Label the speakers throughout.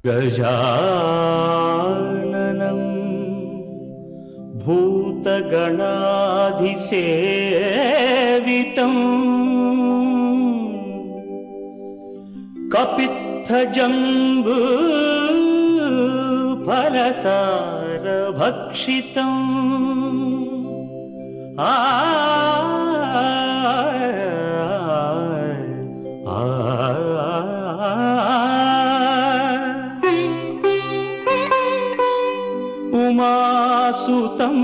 Speaker 1: गजाननं भूतगणाधिसेवितं कपित्थजम्बू फलसारभक्षितं उमासुतं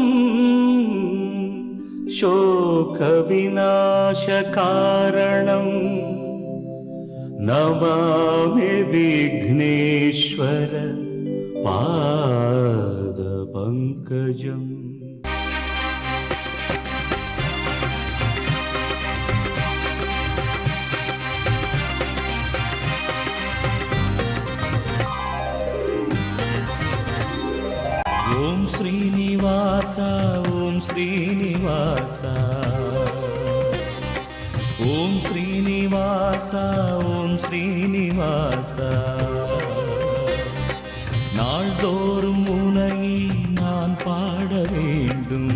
Speaker 1: शोकविनाशकारणं नमामि विघ्नेश्वर पादपङ्कजम्।
Speaker 2: ओम श्रीनिवास ओम श्रीनिवास ओम श्रीनिवास ओम श्रीनिवास நாள்தோறும் உனை நான் பாட வேண்டும்,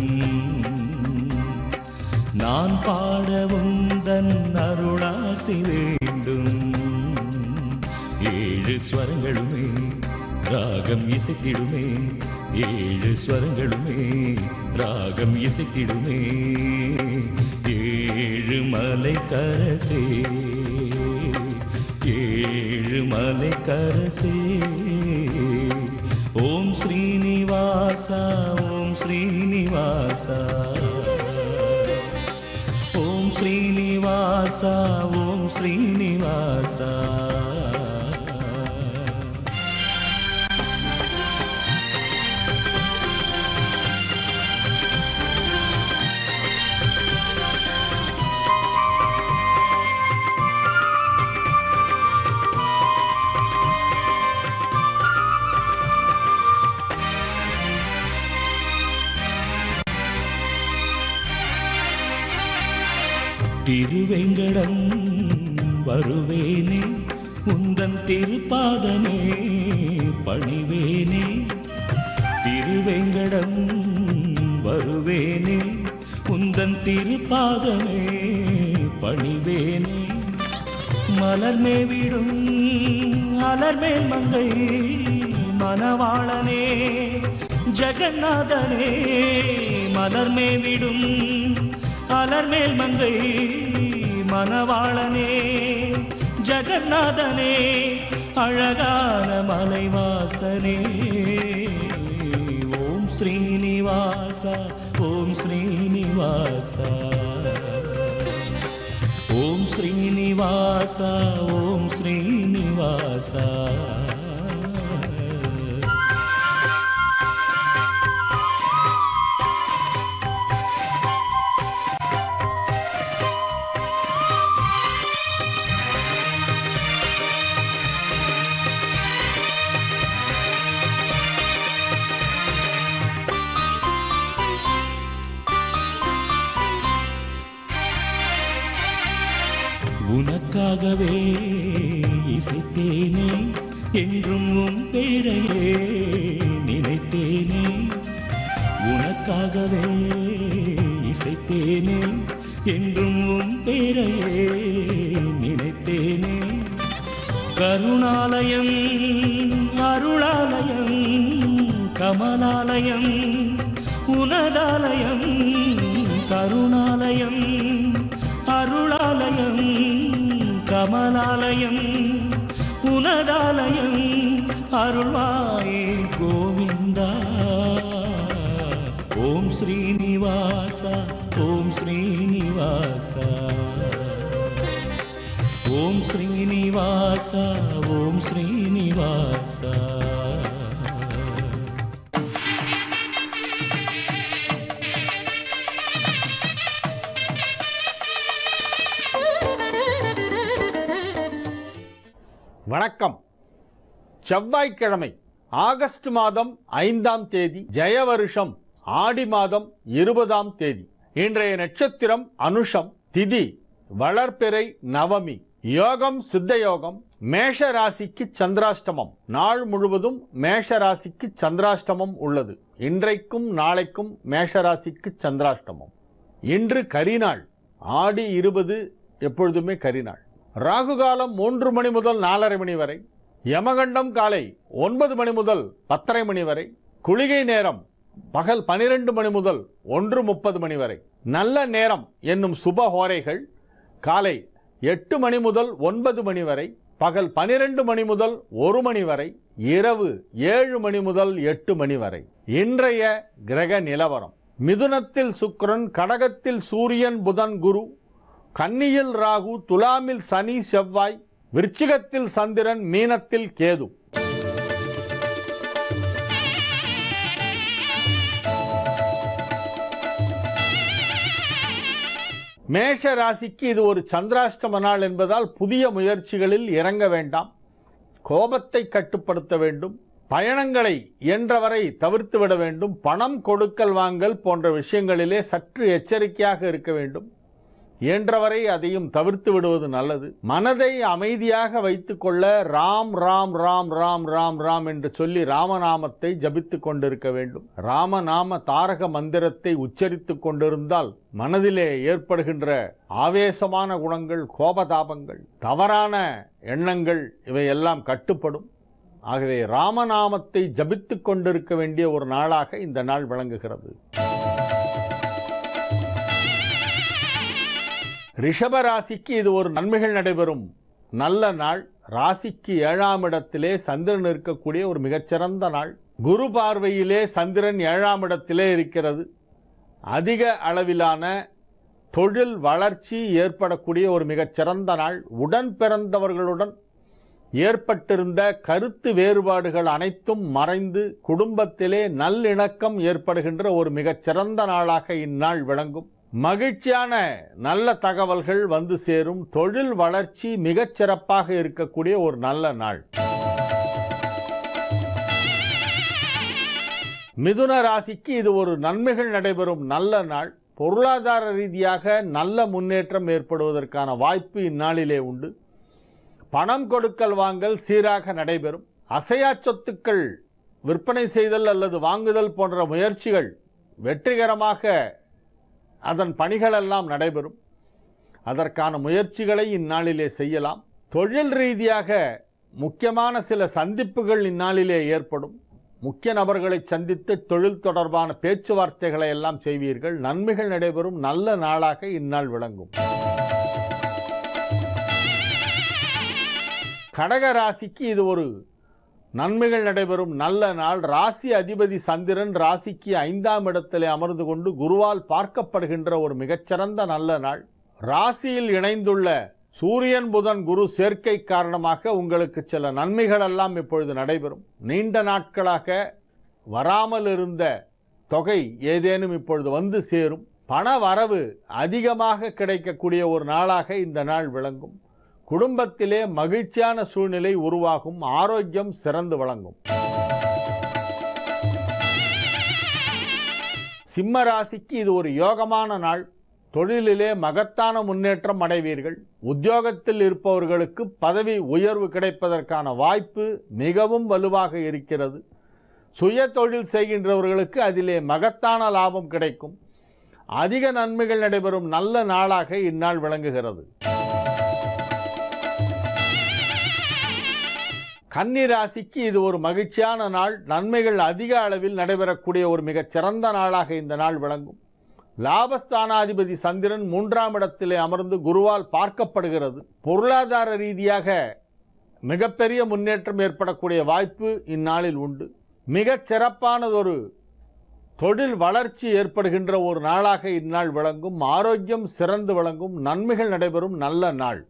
Speaker 2: நான் பாட உந்தன் அருளாசி வேண்டும். ஏழு ஸ்வரங்களுமே ராகம் இசைத்திடுமே, ஏழு ஸ்வரங்களுமே ராகம் இசைத்திடுமே. ஏழு மலை கரசே, ஏழு மலை கரசே. ஓம் ஸ்ரீனிவாசா ஓம் ஸ்ரீனிவாசா ஓம் ஸ்ரீனிவாசா ஓம் ஸ்ரீனிவாசா. திருவேங்கடம் வருவேனே, உந்தன் திருப்பாதமே பணிவேனே. திருவேங்கடம் வருவேனே, உந்தன் திருப்பாதமே பணிவேனே. மலர்மேவிடும் அலர்மேல் மங்கை மணவாளனே ஜெகநாதனே. மலர்மேவிடும் அலர்மேல் மங்கை மணவாளனே ஜெகநாதனே. அழகான மலைவாசனே. ஓம் ஸ்ரீனிவாசா ஓம் ஸ்ரீனிவாசா ஓம் ஸ்ரீனிவாசா ஓம் ஸ்ரீனிவாசா. உனக்காகவே இசைத்தேனே, என்றும் உன் பேரையே நினைத்தேனே. உனக்காகவே இசைத்தேனே, என்றும் உன் பேரையே நினைத்தேனே. கருணாலயம் அருளாலயம் கமலாலயம் உனதாலயம். கருணாலயம் அருளாலயம் கமலாலயம் உனதாலயம். அருள்வாயே கோவிந்தா. ஓம் ஸ்ரீனிவாசா ஓம் ஸ்ரீனிவாசா ஓம் ஸ்ரீனிவாசா ஓம் ஸ்ரீனிவாசா.
Speaker 3: வணக்கம். செவ்வாய்க்கிழமை ஆகஸ்ட் மாதம் 5ஆம் தேதி, ஜெய வருஷம் ஆடி மாதம் 20ஆம் தேதி. இன்றைய நட்சத்திரம் அனுஷம், திதி வளர்பிறை நவமி. யோகம் சித்த யோகம். மேஷ ராசிக்கு சந்திராஷ்டமம். நாள் முழுவதும் மேஷ ராசிக்கு சந்திராஷ்டமம் உள்ளது. இன்றைக்கும் நாளைக்கும் மேஷ ராசிக்கு சந்திராஷ்டமம். இன்று கரிநாள். ஆடி 20 எப்பொழுதுமே கரிநாள். ராகு காலம் 3 மணி முதல் 4:30 மணி வரை. யமகண்டம் காலை 9 மணி முதல் 10:30 மணி வரை. குளிகை நேரம் பகல் 12 மணி முதல் 1:30 மணி வரை. நல்ல நேரம் என்னும் சுப ஹோரைகள் காலை 8 மணி முதல் 9 மணி வரை, பகல் 12 மணி முதல் 1 மணி வரை, இரவு 7 மணி முதல் 8 மணி வரை. இன்றைய கிரக நிலவரம்: மிதுனத்தில் சுக்கிரன், கடகத்தில் சூரியன், புதன், குரு, கன்னியில் ராகு, துலாமில் சனி, செவ்வாய், விருச்சிகத்தில் சந்திரன், மீனத்தில் கேது. மேஷ ராசிக்கு இது ஒரு சந்திராஷ்டம நாள் என்பதால் புதிய முயற்சிகளில் இறங்க வேண்டாம். கோபத்தை கட்டுப்படுத்த வேண்டும். பயணங்களை இயன்றவரை தவிர்த்து விட வேண்டும். பணம் கொடுக்கல் வாங்கல் போன்ற விஷயங்களிலே சற்று எச்சரிக்கையாக இருக்க வேண்டும். இயன்றவரை அதையும் தவிர்த்து விடுவது நல்லது. மனதை அமைதியாக வைத்துக்கொள்ள ராம் ராம் ராம் ராம் ராம் ராம் என்று சொல்லி ராமநாமத்தை ஜபித்து கொண்டிருக்க வேண்டும். ராமநாம தாரக மந்திரத்தை உச்சரித்து கொண்டிருந்தால் மனதிலே ஏற்படுகின்ற ஆவேசமான குணங்கள், கோபதாபங்கள், தவறான எண்ணங்கள் இவையெல்லாம் கட்டுப்படும். ஆகவே ராமநாமத்தை ஜபித்து கொண்டிருக்க வேண்டிய ஒரு நாளாக இந்த நாள் விளங்குகிறது. ரிஷப ராசிக்கு இது ஒரு நன்மைகள் நடைபெறும் நல்ல நாள். ராசிக்கு 7ஆம் இடத்திலே சந்திரன் இருக்கக்கூடிய ஒரு மிகச்சிறந்த நாள். குரு பார்வையிலே சந்திரன் 7ஆம் இடத்திலே இருக்கிறது. அதிக அளவிலான தொழில் வளர்ச்சி ஏற்படக்கூடிய ஒரு மிகச்சிறந்த நாள். உடன் பிறந்தவர்களுடன் ஏற்பட்டிருந்த கருத்து வேறுபாடுகள் அனைத்தும் மறைந்து குடும்பத்திலே நல்லிணக்கம் ஏற்படுகின்ற ஒரு மிகச்சிறந்த நாளாக இந்நாள் விளங்கும். மகிழ்ச்சியான நல்ல தகவல்கள் வந்து சேரும். தொழில் வளர்ச்சி மிகச் சிறப்பாக இருக்கக்கூடிய ஒரு நல்ல நாள். மிதுன ராசிக்கு இது ஒரு நன்மைகள் நடைபெறும் நல்ல நாள். பொருளாதார ரீதியாக நல்ல முன்னேற்றம் ஏற்படுவதற்கான வாய்ப்பு இந்நாளிலே உண்டு. பணம் கொடுக்கல் வாங்கல் சீராக நடைபெறும். அசையா சொத்துக்கள் விற்பனை செய்தல் அல்லது வாங்குதல் போன்ற முயற்சிகள் வெற்றிகரமாக அதன் பணிகளெல்லாம் நடைபெறும். அதற்கான முயற்சிகளை இந்நாளிலே செய்யலாம். தொழில் ரீதியாக முக்கியமான சில சந்திப்புகள் இந்நாளிலே ஏற்படும். முக்கிய நபர்களை சந்தித்து தொழில் தொடர்பான பேச்சுவார்த்தைகளை எல்லாம் செய்வீர்கள். நன்மைகள் நடைபெறும் நல்ல நாளாக இந்நாள் விளங்கும். கடக ராசிக்கு இது ஒரு நன்மைகள் நடைபெறும் நல்ல நாள். ராசி அதிபதி சந்திரன் ராசிக்கு 5ஆம் இடத்திலே அமர்ந்து கொண்டு குருவால் பார்க்கப்படுகின்ற ஒரு மிகச்சிறந்த நல்ல நாள். ராசியில் இணைந்துள்ள சூரியன், புதன், குரு சேர்க்கை காரணமாக உங்களுக்கு சில நன்மைகள் எல்லாம் இப்பொழுது நடைபெறும். நீண்ட நாட்களாக வராமல் இருந்த தொகை ஏதேனும் இப்பொழுது வந்து சேரும். பண வரவு அதிகமாக கிடைக்கக்கூடிய ஒரு நாளாக இந்த நாள் விளங்கும். குடும்பத்திலே மகிழ்ச்சியான சூழ்நிலை உருவாகும். ஆரோக்கியம் சிறந்து விளங்கும். சிம்ம ராசிக்கு இது ஒரு யோகமான நாள். தொழிலிலே மகத்தான முன்னேற்றம் அடைவீர்கள். உத்தியோகத்தில் இருப்பவர்களுக்கு பதவி உயர்வு கிடைப்பதற்கான வாய்ப்பு மிகவும் வலுவாக இருக்கிறது. சுய தொழில் செய்கின்றவர்களுக்கு அதிலே மகத்தான லாபம் கிடைக்கும். அதிக நன்மைகள் நடைபெறும் நல்ல நாளாக இந்நாள் விளங்குகிறது. கன்னி ராசிக்கு இது ஒரு மகிழ்ச்சியான நாள். நன்மைகள் அதிக அளவில் நடைபெறக்கூடிய ஒரு மிகச் சிறந்த நாளாக இந்த நாள் விளங்கும். லாபஸ்தானாதிபதி சந்திரன் 3ஆம் இடத்திலே அமர்ந்து குருவால் பார்க்கப்படுகிறது. பொருளாதார ரீதியாக மிகப்பெரிய முன்னேற்றம் ஏற்படக்கூடிய வாய்ப்பு இந்நாளில் உண்டு. மிகச் சிறப்பானதொரு தொழில் வளர்ச்சி ஏற்படுகின்ற ஒரு நாளாக இந்நாள் விளங்கும். ஆரோக்கியம் சிறந்து விளங்கும். நன்மைகள் நடைபெறும் நல்ல நாள்.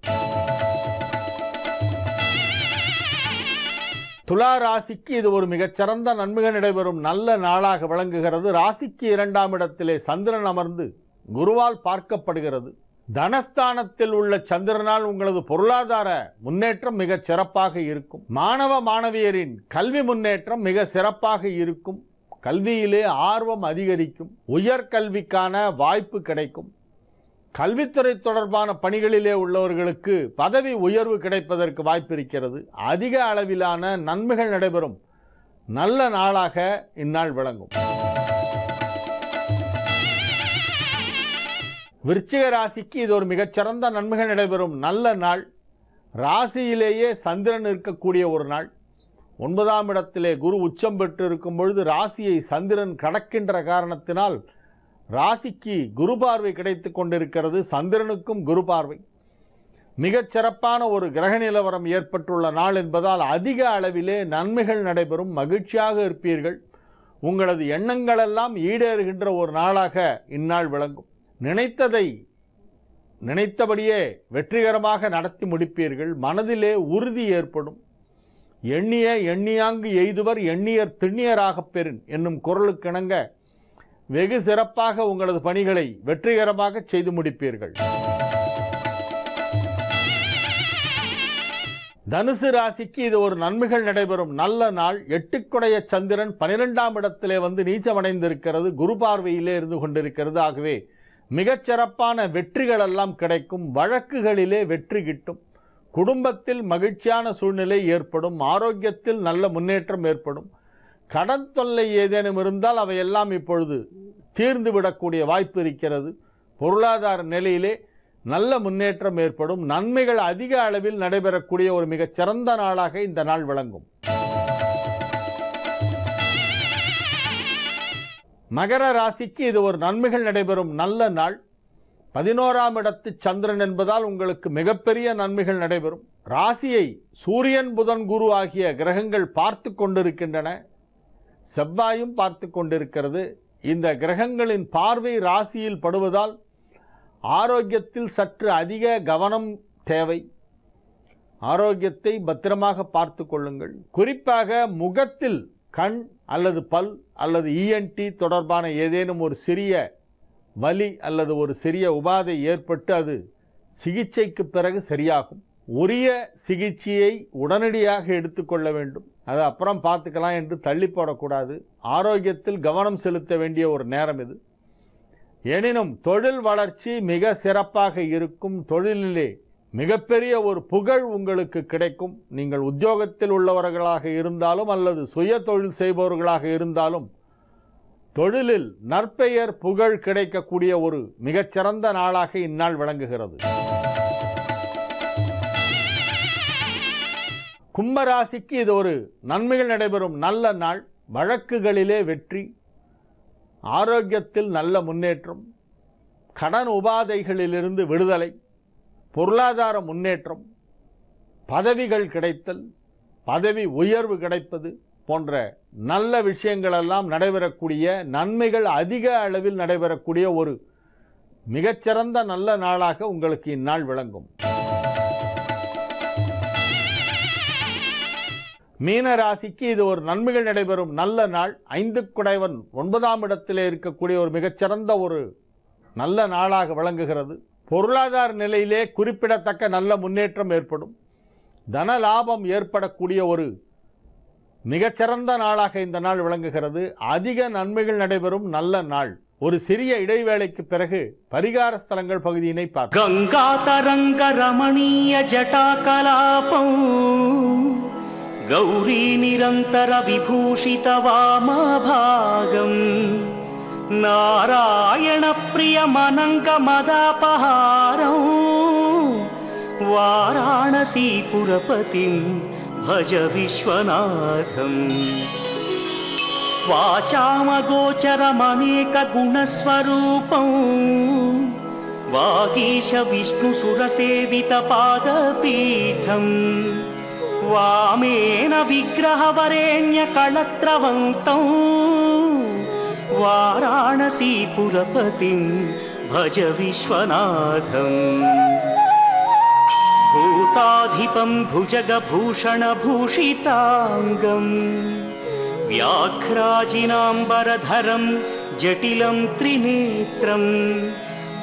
Speaker 3: துலா ராசிக்கு இது ஒரு மிகச்சிறந்த நன்மைகள் நடைபெறும் நல்ல நாளாக விளங்குகிறது. ராசிக்கு 2ஆம் இடத்திலே சந்திரன் அமர்ந்து குருவால் பார்க்கப்படுகிறது. தனஸ்தானத்தில் உள்ள சந்திரனால் உங்களது பொருளாதார முன்னேற்றம் மிக சிறப்பாக இருக்கும். மாணவ மாணவியரின் கல்வி முன்னேற்றம் மிக சிறப்பாக இருக்கும். கல்வியிலே ஆர்வம் அதிகரிக்கும். உயர்கல்விக்கான வாய்ப்பு கிடைக்கும். கல்வித்துறை தொடர்பான பணிகளிலே உள்ளவர்களுக்கு பதவி உயர்வு கிடைப்பதற்கு வாய்ப்பு இருக்கிறது. அதிக அளவிலான நன்மைகள் நடைபெறும் நல்ல நாளாக இந்நாள் விளங்கும். விருச்சிக ராசிக்கு இது ஒரு மிகச்சிறந்த நன்மைகள் நடைபெறும் நல்ல நாள். ராசியிலேயே சந்திரன் இருக்கக்கூடிய ஒரு நாள். 9ஆம் இடத்திலே குரு உச்சம் பெற்று இருக்கும் பொழுது ராசியை சந்திரன் கடக்கின்ற காரணத்தினால் ராசிக்கு குரு பார்வை கிடைத்து கொண்டிருக்கிறது. சந்திரனுக்கும் குரு பார்வை. மிகச்சிறப்பான ஒரு கிரக நிலவரம் ஏற்பட்டுள்ள நாள் என்பதால் அதிக அளவிலே நன்மைகள் நடைபெறும். மகிழ்ச்சியாக இருப்பீர்கள். உங்களது எண்ணங்களெல்லாம் ஈடேறுகின்ற ஒரு நாளாக இந்நாள் விளங்கும். நினைத்ததை நினைத்தபடியே வெற்றிகரமாக நடத்தி முடிப்பீர்கள். மனதிலே உறுதி ஏற்படும். எண்ணிய எண்ணியாங்கு எய்துவர் எண்ணியர் திண்ணியராகப் பெறின் என்னும் குறளுக்கிணங்க வெகு சிறப்பாக உங்களது பணிகளை வெற்றிகரமாக செய்து முடிப்பீர்கள். தனுசு ராசிக்கு இது ஒரு நன்மைகள் நடைபெறும் நல்ல நாள். 8 சந்திரன் 12ஆம் இடத்திலே வந்து நீச்சமடைந்திருக்கிறது. குரு பார்வையிலே இருந்து கொண்டிருக்கிறது. ஆகவே மிகச்சிறப்பான வெற்றிகள் எல்லாம் கிடைக்கும். வழக்குகளிலே வெற்றி கிட்டும். குடும்பத்தில் மகிழ்ச்சியான சூழ்நிலை ஏற்படும். ஆரோக்கியத்தில் நல்ல முன்னேற்றம் ஏற்படும். கடன் தொல்லை ஏதேனும் இருந்தால் அவையெல்லாம் இப்பொழுது தீர்ந்து விடக்கூடிய வாய்ப்பு இருக்கிறது. பொருளாதார நிலையிலே நல்ல முன்னேற்றம் ஏற்படும். நன்மைகள் அதிக அளவில் நடைபெறக்கூடிய ஒரு மிகச்சிறந்த நாளாக இந்த நாள் விளங்கும். மகர ராசிக்கு இது ஒரு நன்மைகள் நடைபெறும் நல்ல நாள். 11ஆம் இடத்து சந்திரன் என்பதால் உங்களுக்கு மிகப்பெரிய நன்மைகள் நடைபெறும். ராசியை சூரியன் புதன் குரு ஆகிய கிரகங்கள் பார்த்து கொண்டிருக்கின்றன. செவ்வாயும் பார்த்து கொண்டிருக்கிறது. இந்த கிரகங்களின் பார்வை ராசியில் படுவதால் ஆரோக்கியத்தில் சற்று அதிக கவனம் தேவை. ஆரோக்கியத்தை பத்திரமாக பார்த்து கொள்ளுங்கள். குறிப்பாக முகத்தில் கண் அல்லது பல் அல்லது இஎன்டி தொடர்பான ஏதேனும் ஒரு சிறிய வலி அல்லது ஒரு சிறிய உபாதை ஏற்பட்டு அது சிகிச்சைக்கு பிறகு சரியாகும். உரிய சிகிச்சையை உடனடியாக எடுத்துக்கொள்ள வேண்டும். அது அப்புறம் பார்த்துக்கலாம் என்று தள்ளி போடக்கூடாது. ஆரோக்கியத்தில் கவனம் செலுத்த வேண்டிய ஒரு நேரம் இது. எனினும் தொழில் வளர்ச்சி மிக சிறப்பாக இருக்கும். தொழிலிலே மிகப்பெரிய ஒரு புகழ் உங்களுக்கு கிடைக்கும். நீங்கள் உத்தியோகத்தில் உள்ளவர்களாக இருந்தாலும் அல்லது சுய தொழில் செய்பவர்களாக இருந்தாலும் தொழிலில் நற்பெயர் புகழ் கிடைக்கக்கூடிய ஒரு மிகச்சிறந்த நாளாக இந்நாள் விளங்குகிறது. கும்பராசிக்கு இது ஒரு நன்மைகள் நடைபெறும் நல்ல நாள். வழக்குகளிலே வெற்றி. ஆரோக்கியத்தில் நல்ல முன்னேற்றம். கடன் உபாதைகளிலிருந்து விடுதலை. பொருளாதார முன்னேற்றம். பதவிகள் கிடைத்தல். பதவி உயர்வு கிடைப்பது போன்ற நல்ல விஷயங்களெல்லாம் நடைபெறக்கூடிய நன்மைகள் அதிக அளவில் நடைபெறக்கூடிய ஒரு மிகச்சிறந்த நல்ல நாளாக உங்களுக்கு இந்நாள் விளங்கும். மீன ராசிக்கு இது ஒரு நன்மைகள் நடைபெறும் நல்ல நாள். 5 குடைவன் 9ஆம் இடத்திலே இருக்கக்கூடிய ஒரு மிகச்சிறந்த ஒரு நல்ல நாளாக விளங்குகிறது. பொருளாதார நிலையிலே குறிப்பிடத்தக்க நல்ல முன்னேற்றம் ஏற்படும். தன லாபம் ஏற்படக்கூடிய ஒரு மிகச்சிறந்த நாளாக இந்த நாள் விளங்குகிறது. அதிக நன்மைகள் நடைபெறும் நல்ல நாள். ஒரு சிறிய இடைவேளைக்கு பிறகு பரிகார ஸ்தலங்கள் பகுதியினை பார்ப்போம்.
Speaker 2: கங்கா தரங்க ரமணீய ஜடா கலாபம் கௌரி நிரந்தர விபூஷித வாமபாகம் நாராயண பிரிய மனங்க மதாபஹாரம் வாராணசி புரபதிம் भज विश्वनाथं वाचामगोचरमनेक गुणस्वरूपं वागीश विष्णुसुरसेवितपादपीठं वामेन विग्रहवरेण्यकळत्रवन्तं वाराणसीपुरपतिं भज विश्वनाथम् भूताधिपं भुजगभूषणभूषिताङ्गं व्याघ्राजिनाम्बरधरं जटिलं त्रिनेत्रं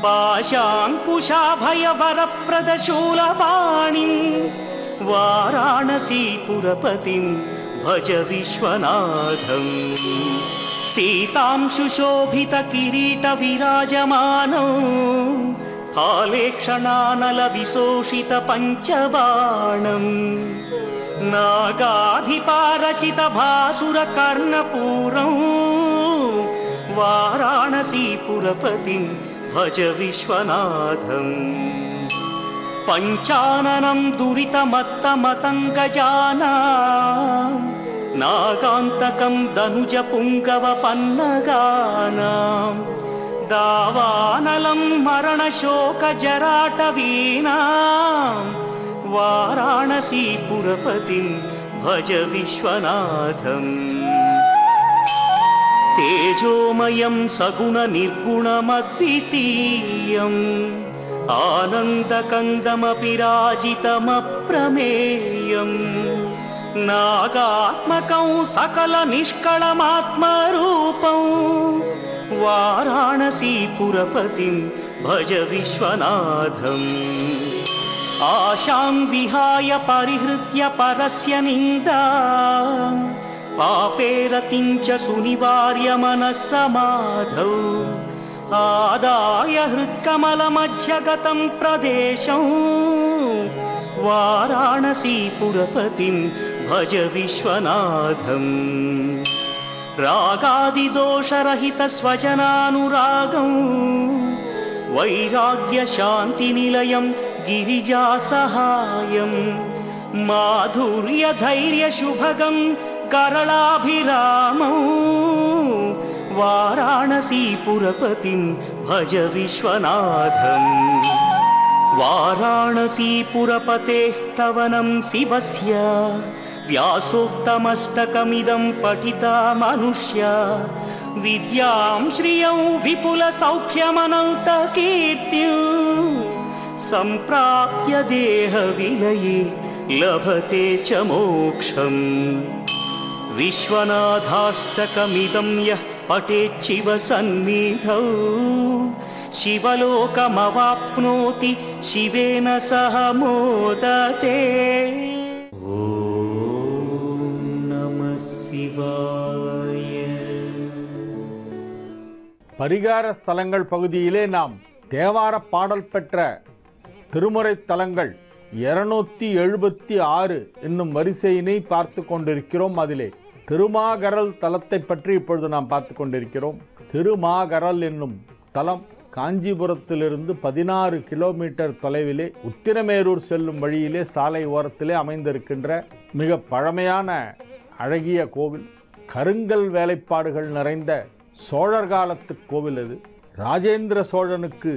Speaker 2: पाशाङ्कुशाभयवरप्रदशूलपाणिं वाराणसीपुरपतिं भज विश्वनाथम् सीतां सुशोभितकिरीटविराजमानौ फालेक्षणानलविशोषित पञ्चबाणम् नागाधिपारचित भासुरकर्णपूरम् वाराणसीपुरपतिं भज विश्वनाथम् पञ्चाननं दुरितमत्तमतङ्गजानां नागान्तकं दनुजपुङ्गवपन्नगानां दावानलं मरणशोकजराटवीनां वाराणसीपुरपतिं भज विश्वनाथम् तेजोमयं सगुणनिर्गुणमद्वितीयम् आनन्दकन्दमपि राजितमप्रमेयम् नागात्मकं सकलनिष्कळमात्मरूपं वाराणसीपुरपतिं भज विश्वनाथम् आशां विहाय परिहृत्य परस्य निन्दां पापेरतिं च सुनिवार्य मनस्समाधौ आदाय हृत्कमलमध्यगतं प्रदेशं वाराणसीपुरपतिं भज विश्वनाथम् रागादिदोषरहितस्वजनानुरागं वैराग्यशान्तिनिलयं गिरिजासहायं माधुर्यधैर्यशुभगं करलाभिरामं वाराणसीपुरपतिं भज विश्वनाथम् वाराणसीपुरपतेस्तवनं शिवस्य व्यासोक्तमष्टकमिदं पठिता मनुष्या विद्यां श्रियं विपुलसौख्यमनन्तकीर्तिं सम्प्राप्य देहविलये लभते च मोक्षम् विश्वनाथाष्टकमिदं यः पठेच्छिव सन्निधौ शिवलोकमवाप्नोति शिवेन सह मोदते। ॐ नमः शिवाय।
Speaker 3: பரிகார ஸ்தலங்கள் பகுதியிலே நாம் தேவார பாடல் பெற்ற திருமுறை தலங்கள் 276 என்னும் வரிசையினை பார்த்து கொண்டிருக்கிறோம். அதிலே திருமாகரல் தலத்தை பற்றி இப்பொழுது நாம் பார்த்து கொண்டிருக்கிறோம். திருமாகரல் என்னும் தலம் காஞ்சிபுரத்திலிருந்து 16 கிலோமீட்டர் தொலைவிலே உத்திரமேரூர் செல்லும் வழியிலே சாலை ஓரத்திலே அமைந்திருக்கின்ற மிக பழமையான அழகிய கோவில். கருங்கல் வேலைப்பாடுகள் நிறைந்த சோழர் காலத்து கோவில். அது ராஜேந்திர சோழனுக்கு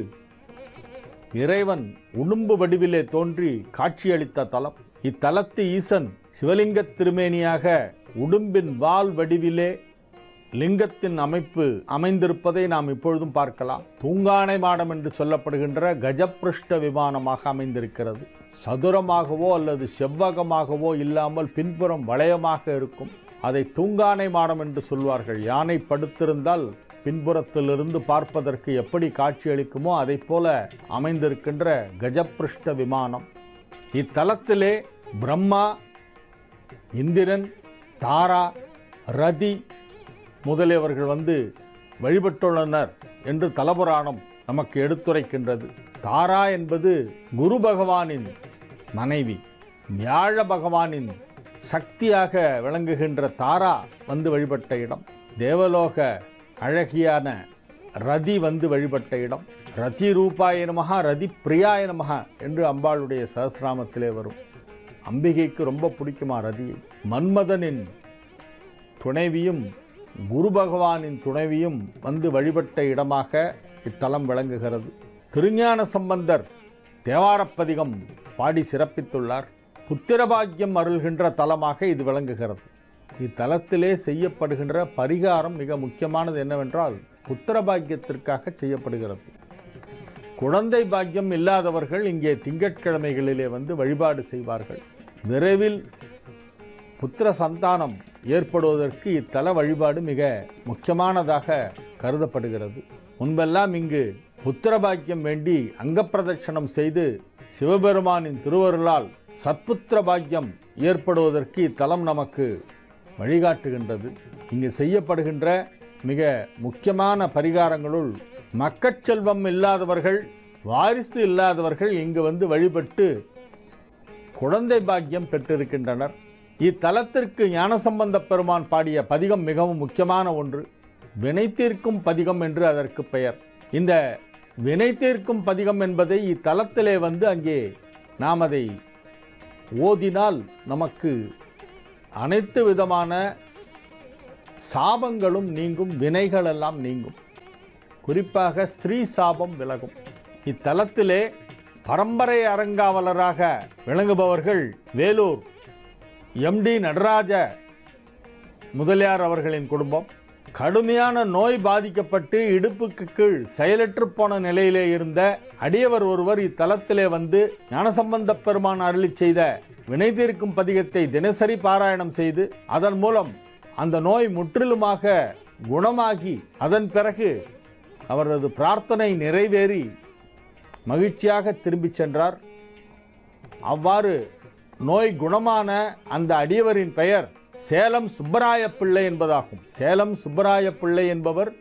Speaker 3: இறைவன் உடும்பு வடிவிலே தோன்றி காட்சியளித்த தலம். இத்தலத்து ஈசன் சிவலிங்க திருமேனியாக உடும்பின் வால் வடிவிலே லிங்கத்தின் அமைப்பு அமைந்திருப்பதை நாம் இப்பொழுதும் பார்க்கலாம். தூங்கானை மாடம் என்று சொல்லப்படுகின்ற கஜப்பிருஷ்ட விமானமாக அமைந்திருக்கிறது. சதுரமாகவோ அல்லது செவ்வகமாகவோ இல்லாமல் பின்புறம் வளையமாக இருக்கும். அதை தூங்கானை மாடம் என்று சொல்வார்கள். யானை படுத்திருந்தால் பின்புறத்திலிருந்து பார்ப்பதற்கு எப்படி காட்சியளிக்குமோ அதை போல அமைந்திருக்கின்ற கஜப்பிருஷ்ட விமானம். இத்தலத்திலே பிரம்மா, இந்திரன், தாரா, ரதி முதலியவர்கள் வழிபட்டுள்ளனர் என்று தலபுராணம் நமக்கு எடுத்துரைக்கின்றது. தாரா என்பது குரு பகவானின் மனைவி. வியாழ பகவானின் சக்தியாக விளங்குகின்ற தாரா வழிபட்ட இடம். தேவலோக அழகியான ரதி வழிபட்ட இடம். ரதி ரூபாய நமஹ, ரதி பிரியாய நமஹ என்று அம்பாளுடைய சஹஸ்ரநாமத்திலே வரும். அம்பிகைக்கு ரொம்ப பிடிக்குமா ரதியை. மன்மதனின் துணைவியும் குரு பகவானின் துணைவியும் வழிபட்ட இடமாக இத்தலம் விளங்குகிறது. திருஞான சம்பந்தர் தேவாரப்பதிகம் பாடி சிறப்பித்துள்ளார். புத்திரபாக்கியம் அருள்கின்ற தலமாக இது விளங்குகிறது. இத்தலத்திலே செய்யப்படுகின்ற பரிகாரம் மிக முக்கியமானது என்னவென்றால் புத்திரபாக்கியத்திற்காக செய்யப்படுகிறது. குழந்தை பாக்கியம் இல்லாதவர்கள் இங்கே திங்கட்கிழமைகளிலே வழிபாடு செய்வார்கள். விரைவில் புத்திர சந்தானம் ஏற்படுவதற்கு இத்தல வழிபாடு மிக முக்கியமானதாக கருதப்படுகிறது. முன்பெல்லாம் இங்கு புத்திர பாக்கியம் வேண்டி அங்கப்பிரதட்சணம் செய்து சிவபெருமானின் திருவருளால் சத்புத்திர பாக்கியம் ஏற்படுவதற்கு இத்தலம் நமக்கு வழிகாட்டுகின்றது. இங்கு செய்யப்படுகின்ற மிக முக்கியமான பரிகாரங்களுள் மக்கட்செல்வம் இல்லாதவர்கள் வாரிசு இல்லாதவர்கள் இங்கு வந்து வழிபட்டு குழந்தை பாக்கியம் பெற்றிருக்கின்றனர். இத்தலத்திற்கு ஞானசம்பந்த பெருமான் பாடிய பதிகம் மிகவும் முக்கியமான ஒன்று. வினை தீர்க்கும் பதிகம் என்று அதற்கு பெயர். இந்த வினை தீர்க்கும் பதிகம் என்பதை இத்தலத்திலே வந்து அங்கே நாம் அதை ஓதினால் நமக்கு அனைத்து விதமான சாபங்களும் நீங்கும், வினைகள் எல்லாம் நீங்கும். குறிப்பாக ஸ்திரீ சாபம் விலகும். இத்தலத்திலே பரம்பரை அறங்காவலராக விளங்குபவர்கள் வேலூர் எம்டி நடராஜ முதலியார் அவர்களின் குடும்பம். கடுமையான நோய் பாதிக்கப்பட்டு இடுப்புக்கு கீழ் செயலற்று போன நிலையிலே இருந்த அடியவர் ஒருவர் இத்தலத்திலே வந்து ஞானசம்பந்த பெருமான் அருளி செய்த வினை தீர்க்கும் பதிகத்தை தினசரி பாராயணம் செய்து அதன் மூலம் அந்த நோய் முற்றிலுமாக குணமாகி அதன் பிறகு அவரது பிரார்த்தனை நிறைவேறி மகிழ்ச்சியாக திரும்பி சென்றார். அவ்வாறு நோய் குணமான அந்த அடியவரின் பெயர் சேலம் சுப்பராய பிள்ளை என்பதாகும். சேலம் சுப்பராய பிள்ளை என்பவர்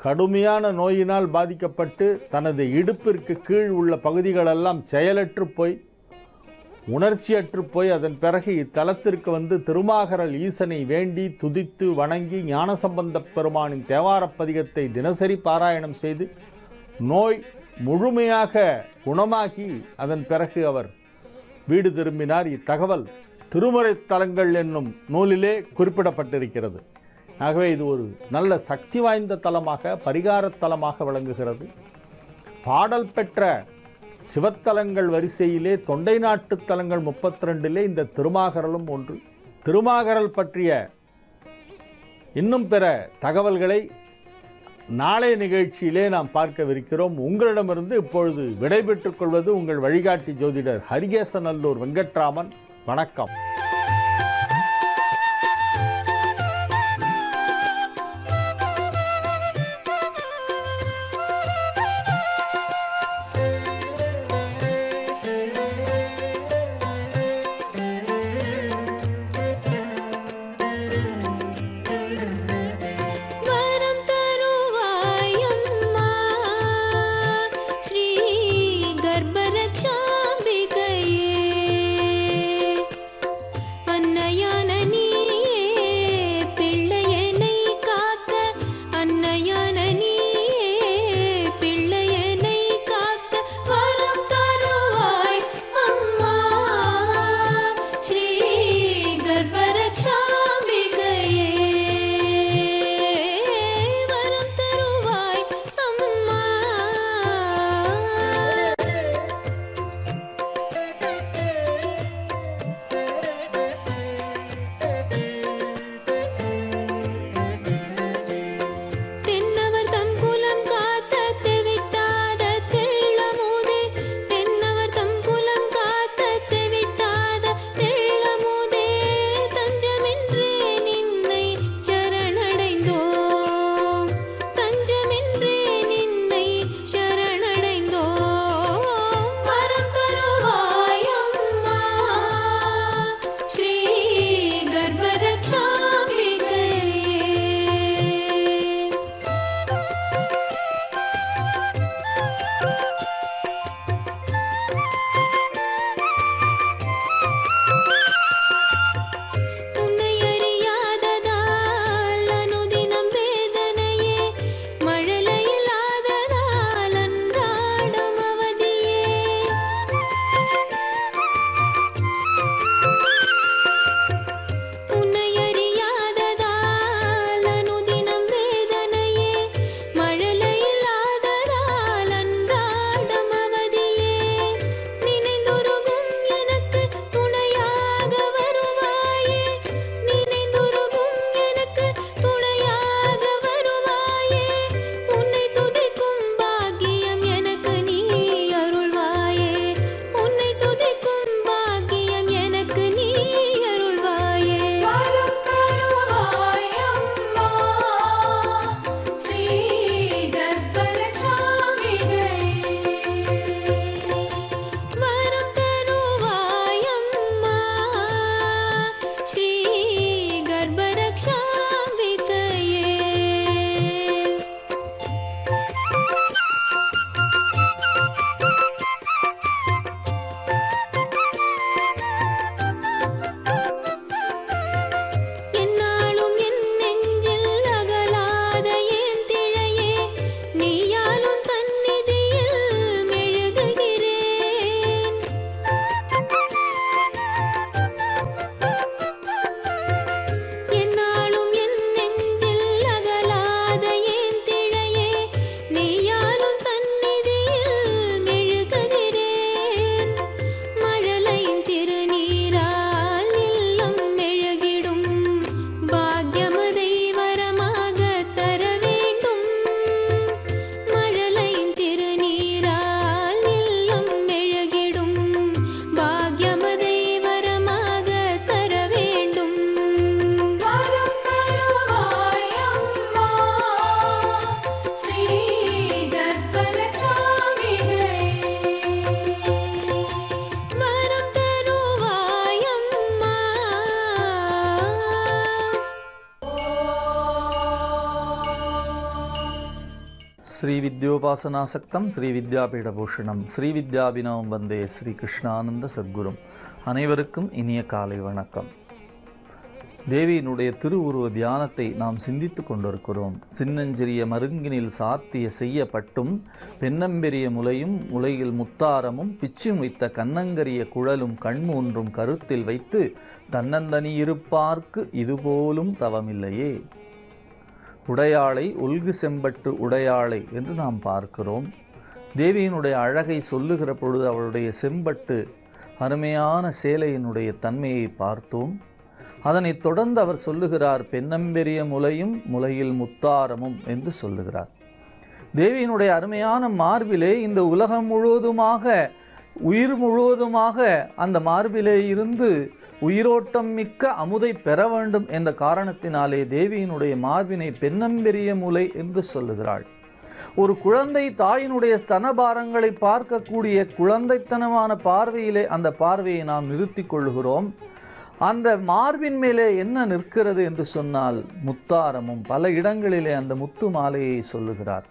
Speaker 3: கடுமையான நோயினால் பாதிக்கப்பட்டு தனது இடுப்பிற்கு கீழ் உள்ள பகுதிகளெல்லாம் செயலற்று போய் உணர்ச்சியற்று போய் அதன் பிறகு இத்தலத்திற்கு வந்து திருமாகரல் ஈசனை வேண்டி துதித்து வணங்கி ஞானசம்பந்த பெருமானின் தேவாரப் பதிகத்தை தினசரி பாராயணம் செய்து நோய் முழுமையாக குணமாகி அதன் பிறகு அவர் வீடு திரும்பினார். இத்தகவல் திருமுறை தலங்கள் என்னும் நூலிலே குறிப்பிடப்பட்டிருக்கிறது. ஆகவே இது ஒரு நல்ல சக்தி வாய்ந்த தலமாக, பரிகார தலமாக விளங்குகிறது. பாடல் பெற்ற சிவத்தலங்கள் வரிசையிலே தொண்டை நாட்டு தலங்கள் 32 இந்த திருமாகரலும் ஒன்று. திருமாகரல் பற்றிய இன்னும் பிற தகவல்களை நாளைய நிகழ்ச்சியிலே நாம் பார்க்கவிருக்கிறோம். உங்களிடமிருந்து இப்பொழுது விடைபெற்றுக் கொள்வது உங்கள் வழிகாட்டி ஜோதிடர் ஹரிகேசநல்லூர் வெங்கட்ராமன். வணக்கம்.
Speaker 4: ஸ்ரீ வித்யோபாசனாசக்தம் ஸ்ரீ வித்யாபீடபூஷணம் ஸ்ரீ வித்யாபினவம் வந்தே ஸ்ரீ கிருஷ்ணானந்த சத்குரும். அனைவருக்கும் இனிய காலை வணக்கம். தேவியினுடைய திருவுருவ தியானத்தை நாம் சிந்தித்து கொண்டிருக்கிறோம். சின்னஞ்சிறிய மருங்கினில் சாத்திய செய்யப்பட்டும் பெண்ணம்பெரிய முலையும் முலையில் முத்தாரமும் பிச்சும் வைத்த கண்ணங்கரிய குழலும் கண்மூன்றும் கருத்தில் வைத்து தன்னந்தனி இருப்பார்க்கு இதுபோலும் தவமில்லையே. உடையாளை ஒல்கு செம்பட்டு உடையாளை என்று நாம் பார்க்கிறோம். தேவியினுடைய அழகை சொல்லுகிற பொழுது அவளுடைய செம்பட்டு அருமையான சேலையினுடைய தன்மையை பார்த்தோம். அதனைத் தொடர்ந்து அவர் சொல்லுகிறார் பெண்ணம்பெரிய முலையும் முலையில் முத்தாரமும் என்று சொல்லுகிறார். தேவியினுடைய அருமையான மார்பிலே இந்த உலகம் முழுவதுமாக உயிர் முழுவதுமாக அந்த மார்பிலே இருந்து உயிரோட்டம் மிக்க அமுதை பெற வேண்டும் என்ற காரணத்தினாலே தேவியினுடைய மார்பினை பெண்ணம்பெரிய முலை என்று சொல்லுகிறாள். ஒரு குழந்தை தாயினுடைய ஸ்தனபாரங்களை பார்க்கக்கூடிய குழந்தைத்தனமான பார்வையிலே அந்த பார்வையை நாம் நிறுத்தி கொள்ளுகிறோம். அந்த மார்பின் மேலே என்ன நிற்கிறது என்று சொன்னால் முத்தாரமும். பல இடங்களிலே அந்த முத்து மாலையை சொல்லுகிறார்.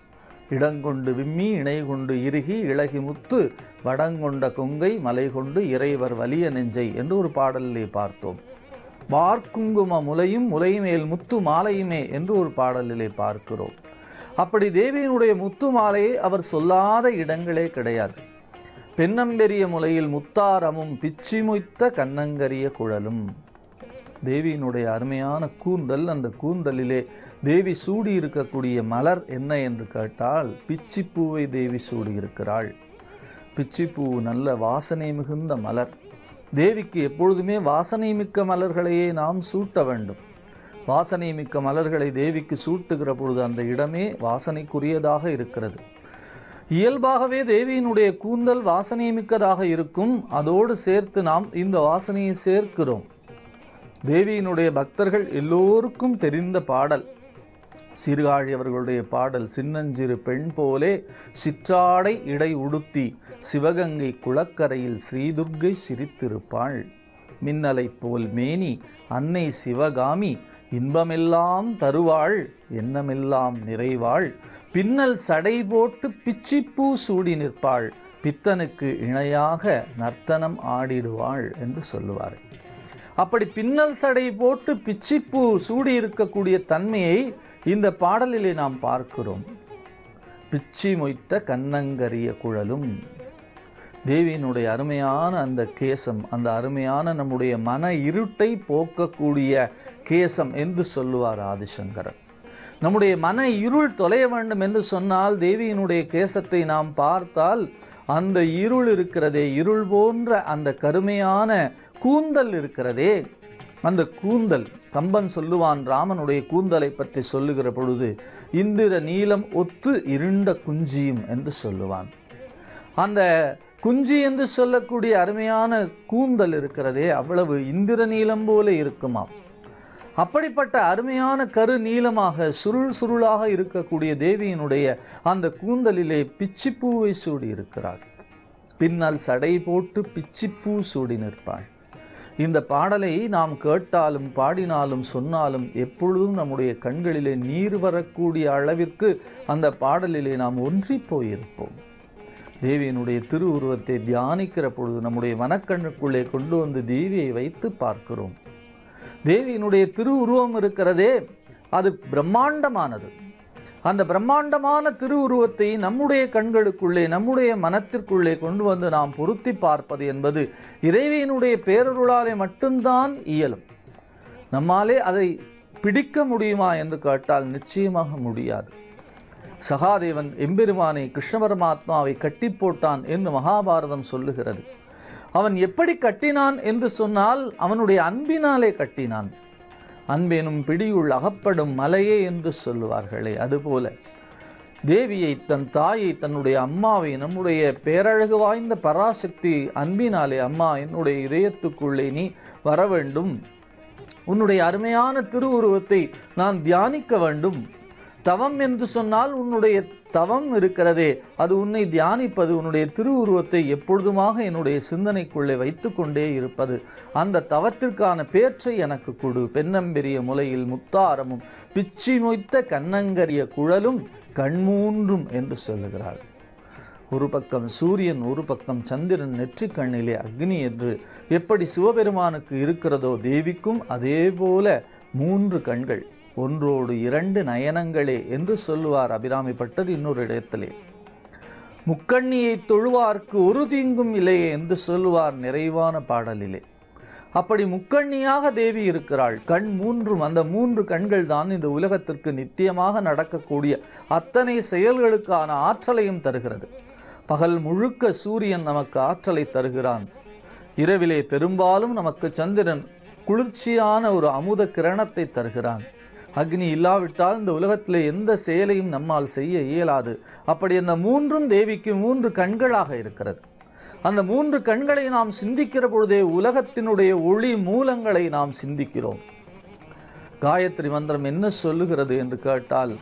Speaker 4: இடங்கொண்டு விம்மி இணை கொண்டு இறுகி இளகி முத்து வடங்கொண்ட கொங்கை மலை கொண்டு இறைவர் வலிய நெஞ்சை என்று ஒரு பாடலிலே பார்த்தோம். வார்க்குங்கும முலையும் முலை மேல் முத்து மாலையுமே என்று ஒரு பாடலிலே பார்க்கிறோம். அப்படி தேவியினுடைய முத்து மாலையை அவர் சொல்லாத இடங்களே கிடையாது. பெண்ணம்பெரிய முலையில் முத்தாரமும் பிச்சி மொய்த்த கண்ணங்கரிய குழலும். தேவியினுடைய அருமையான கூந்தல். அந்த கூந்தலிலே தேவி சூடி இருக்கக்கூடிய மலர் என்ன என்று கேட்டால் பிச்சிப்பூவை தேவி சூடி இருக்கிறாள். பிச்சிப்பூ நல்ல வாசனை மிகுந்த மலர். தேவிக்கு எப்பொழுதுமே வாசனை மிக்க மலர்களையே நாம் சூட்ட வேண்டும். வாசனை மிக்க மலர்களை தேவிக்கு சூட்டுகிற பொழுது அந்த இடமே வாசனைக்குரியதாக இருக்கிறது. இயல்பாகவே தேவியினுடைய கூந்தல் வாசனை மிக்கதாக இருக்கும். அதோடு சேர்த்து நாம் இந்த வாசனையை சேர்க்கிறோம். தேவியினுடைய பக்தர்கள் எல்லோருக்கும் தெரிந்த பாடல் சீர்காழி அவர்களுடைய பாடல். சின்னஞ்சிறு பெண் போலே சிற்றாடை இடை உடுத்தி சிவகங்கை குளக்கரையில் ஸ்ரீதுர்கை சிரித்திருப்பாள். மின்னலை போல் மேனி அன்னை சிவகாமி இன்பமெல்லாம் தருவாள் எண்ணமெல்லாம் நிறைவாள். பின்னல் சடை போட்டு பிச்சிப்பூ சூடி நிற்பாள். பித்தனுக்கு இணையாக நர்த்தனம் ஆடிடுவாள் என்று சொல்லுவார். அப்படி பின்னல் சடை போட்டு பிச்சிப்பூ சூடி இருக்கக்கூடிய தன்மையை இந்த பாடலிலே நாம் பார்க்கிறோம். பிச்சி மொய்த்த கண்ணங்கரிய குழலும். தேவியினுடைய அருமையான அந்த கேசம், அந்த அருமையான நம்முடைய மன இருட்டை போக்கக்கூடிய கேசம் என்று சொல்லுவார் ஆதிசங்கரர். நம்முடைய மன இருள் தொலைய வேண்டும் என்று சொன்னால் தேவியினுடைய கேசத்தை நாம் பார்த்தால் அந்த இருள் இருக்கிறதே, இருள் போன்ற அந்த கருமையான கூந்தல் இருக்கிறதே, அந்த கூந்தல் கம்பன் சொல்லுவான் ராமனுடைய கூந்தலை பற்றி சொல்லுகிற பொழுது இந்திர நீலம் ஒத்து இருண்ட குஞ்சியும் என்று சொல்லுவான். அந்த குஞ்சி என்று சொல்லக்கூடிய அருமையான கூந்தல் இருக்கிறதே அவ்வளவு இந்திர நீலம் போல இருக்குமாம். அப்படிப்பட்ட அருமையான கரு நீளமாக சுருள் சுருளாக இருக்கக்கூடிய தேவியினுடைய அந்த கூந்தலிலே பிச்சிப்பூவை சூடி இருக்கிறாள். பின்னால் சடை போட்டு பிச்சிப்பூ சூடி நிற்பாள். இந்த பாடலை நாம் கேட்டாலும் பாடினாலும் சொன்னாலும் எப்பொழுதும் நம்முடைய கண்களிலே நீர் வரக்கூடிய அளவிற்கு அந்த பாடலிலே நாம் ஒன்றி போயிருப்போம். தேவியினுடைய திருவுருவத்தை தியானிக்கிற பொழுது நம்முடைய மனக்கண்ணுக்குள்ளே கொண்டு வந்து தேவியை வைத்து பார்க்கிறோம். தேவியினுடைய திருவுருவம் இருக்கிறதே அது பிரம்மாண்டமானது. அந்த பிரம்மாண்டமான திருவுருவத்தை நம்முடைய கண்களுக்குள்ளே நம்முடைய மனத்திற்குள்ளே கொண்டு வந்து நாம் பொருத்தி பார்ப்பது என்பது இறைவனுடைய பேரருளாலே மட்டும்தான் இயலும். நம்மாலே அதை பிடிக்க முடியுமா என்று கேட்டால் நிச்சயமாக முடியாது. சகாதேவன் எம்பெருமானை கிருஷ்ண பரமாத்மாவை கட்டி போட்டான் என்று மகாபாரதம் சொல்லுகிறது. அவன் எப்படி கட்டினான் என்று சொன்னால் அவனுடைய அன்பினாலே கட்டினான். அன்பெனும் பிடியுள் அகப்படும் மலையே என்று சொல்லுவார்களே, அதுபோல தேவியை தன் தாயை தன்னுடைய அம்மாவை நம்முடைய பேரழகு வாய்ந்த பராசக்தி அன்பினாலே அம்மா என்னுடைய இதயத்துக்குள்ளே நீ வர வேண்டும், உன்னுடைய அருமையான திருவுருவத்தை நான் தியானிக்க வேண்டும். தவம் என்று சொன்னால் உன்னுடைய தவம் இருக்கிறதே அது உன்னை தியானிப்பது, உன்னுடைய திருவுருவத்தை எப்பொழுதுமாக என்னுடைய சிந்தனைக்குள்ளே வைத்து கொண்டே இருப்பது. அந்த தவத்திற்கான பேற்றை எனக்கு கொடு. பெண்ணம்பெரிய முலையில் முத்தாரமும் பிச்சி மொய்த்த கண்ணங்கரிய குழலும் கண்மூன்றும் என்று சொல்லுகிறாள். ஒரு பக்கம் சூரியன், ஒரு பக்கம் சந்திரன், நெற்றிக் கண்ணிலே அக்னி என்று எப்படி சிவபெருமானுக்கு இருக்கிறதோ தேவிக்கும் அதே போல 3 கண்கள், ஒன்றோடு 2 நயனங்களே என்று சொல்லுவார் அபிராமி பட்டர் இன்னொரு இடத்திலே. முக்கண்ணியை தொழுவார்க்கு ஒரு தீங்கும் இல்லையே என்று சொல்லுவார் நிறைவான பாடலிலே. அப்படி முக்கண்ணியாக தேவி இருக்கிறாள். கண் 3, அந்த 3 கண்கள் தான் இந்த உலகத்திற்கு நித்தியமாக நடக்கக்கூடிய அத்தனை செயல்களுக்கான ஆற்றலையும் தருகிறது. பகல் முழுக்க சூரியன் நமக்கு ஆற்றலை தருகிறான். இரவிலே பெரும்பாலும் நமக்கு சந்திரன் குளிர்ச்சியான ஒரு அமுத கிரணத்தை தருகிறான். அக்னி இல்லாவிட்டால் இந்த உலகத்திலே எந்த செயலையும் நம்மால் செய்ய இயலாது. அப்படி அந்த 3ம் தேவிக்கு 3 கண்களாக இருக்கிறது. அந்த 3 கண்களை நாம் சிந்திக்கிற பொழுதே உலகத்தினுடைய ஒளி மூலங்களை நாம் சிந்திக்கிறோம். காயத்ரி மந்திரம் என்ன சொல்லுகிறது என்று கேட்டால்,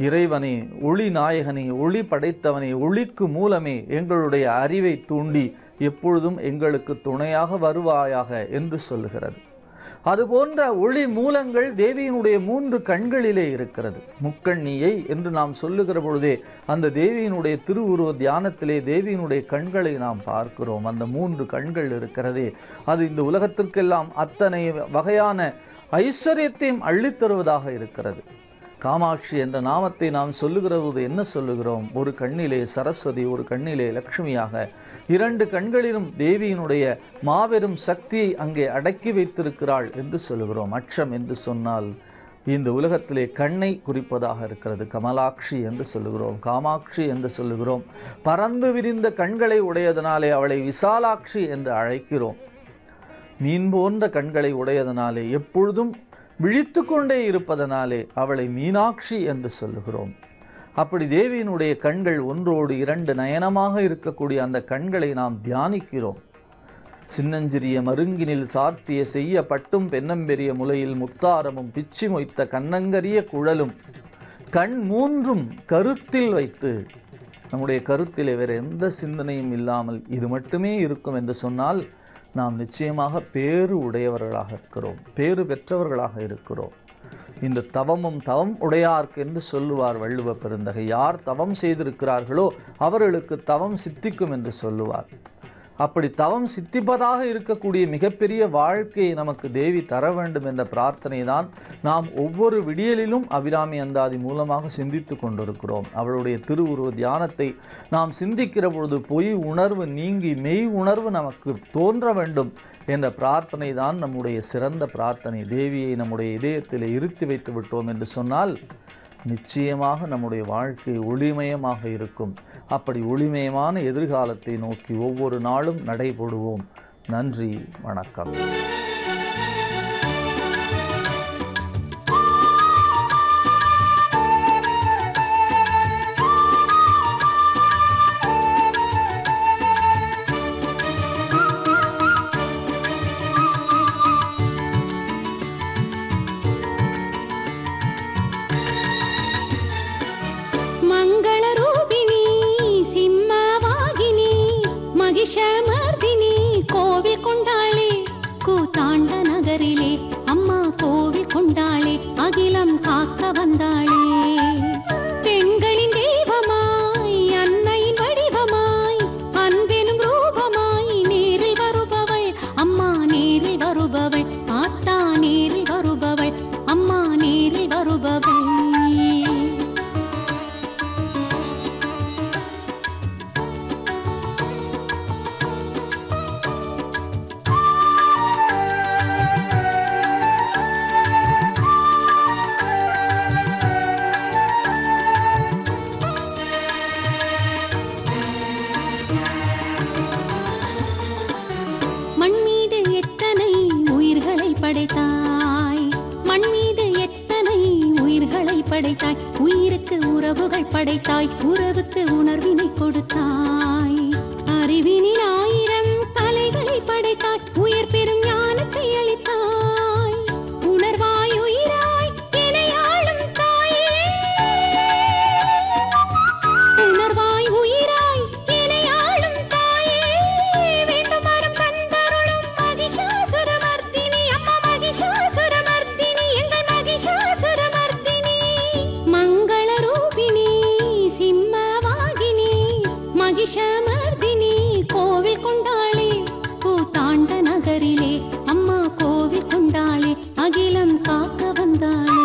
Speaker 4: இறைவனே, ஒளி நாயகனே, ஒளி படைத்தவனே, ஒளிக்கு மூலமே, எங்களுடைய அறிவை தூண்டி எப்பொழுதும் எங்களுக்கு துணையாக வருவாயாக என்று சொல்லுகிறது. அதுபோன்ற ஒளி மூலங்கள் தேவியினுடைய 3 கண்களிலே இருக்கிறது. முக்கண்ணியை என்று நாம் சொல்லுகிற பொழுதே அந்த தேவியினுடைய திருவுருவ தியானத்திலே தேவியினுடைய கண்களை நாம் பார்க்கிறோம். அந்த 3 கண்கள் இருக்கிறதே, அது இந்த உலகத்திற்கெல்லாம் அத்தனை வகையான ஐஸ்வர்யத்தையும் அள்ளித்தருவதாக இருக்கிறது. காமாட்சி என்ற நாமத்தை நாம் சொல்லுகிற போது என்ன சொல்லுகிறோம்? ஒரு கண்ணிலே சரஸ்வதி, ஒரு கண்ணிலே லக்ஷ்மியாக, 2 கண்களிலும் தேவியினுடைய மாபெரும் சக்தியை அங்கே அடக்கி வைத்திருக்கிறாள் என்று சொல்லுகிறோம். அச்சம் என்று சொன்னால் இந்த உலகத்திலே கண்ணை குறிப்பதாக இருக்கிறது. கமலாட்சி என்று சொல்லுகிறோம், காமாட்சி என்று சொல்லுகிறோம். பறந்து விரிந்த கண்களை உடையதனாலே அவளை விசாலாட்சி என்று அழைக்கிறோம். மீன் போன்ற கண்களை உடையதனாலே, எப்பொழுதும் விழித்து கொண்டே இருப்பதனாலே அவளை மீனாட்சி என்று சொல்லுகிறோம். அப்படி தேவியினுடைய கண்கள் ஒன்றோடு 2 நயனமாக இருக்கக்கூடிய அந்த கண்களை நாம் தியானிக்கிறோம். சின்னஞ்சிறிய மருங்கினில் சாத்திய செய்ய பட்டும் பெண்ணம்பெரிய முலையில் முத்தாரமும் பிச்சி மொய்த்த கண்ணங்கரிய குழலும் கண் 3ம் கருத்தில் வைத்து, நம்முடைய கருத்திலே வேறு எந்த சிந்தனையும் இல்லாமல் இது மட்டுமே இருக்கும் என்று சொன்னால் நாம் நிச்சயமாக பேறு உடையவர்களாக இருக்கிறோம், பேறு பெற்றவர்களாக இருக்கிறோம். இந்த தவமும் தவம் உடையார்க்கு என்று சொல்லுவார் வள்ளுவ பெருந்தகை. யார் தவம் செய்திருக்கிறார்களோ அவர்களுக்கு தவம் சித்திக்கும் என்று சொல்லுவார். அப்படி தவம் சித்திப்பதாக இருக்கக்கூடிய மிகப்பெரிய வாழ்க்கையை நமக்கு தேவி தர வேண்டும் என்ற பிரார்த்தனை தான் நாம் ஒவ்வொரு விடியலிலும் அபிராமி அந்தாதி மூலமாக சிந்தித்து கொண்டிருக்கிறோம். அவளுடைய திருவுருவ தியானத்தை நாம் சிந்திக்கிற பொழுது பொய் உணர்வு நீங்கி மெய் உணர்வு நமக்கு தோன்ற வேண்டும் என்ற பிரார்த்தனை தான் நம்முடைய சிறந்த பிரார்த்தனை. தேவியை நம்முடைய இதயத்தில் இருத்தி வைத்து விட்டோம் என்று சொன்னால் நிச்சயமாக நம்முடைய வாழ்க்கை ஒளிமயமாக இருக்கும். அப்படி ஒளிமயமான எதிர்காலத்தை நோக்கி ஒவ்வொரு நாளும் நடைபோடுவோம். நன்றி, வணக்கம்.
Speaker 5: महिषमर्दिनी कोविल कोंडाळे कूता மகிஷமர்தினி கோவில் கொண்டாளே கூத்தாண்ட நகரிலே அம்மா கோவில் கொண்டாளே அகிலம் காக்க வந்தாளே.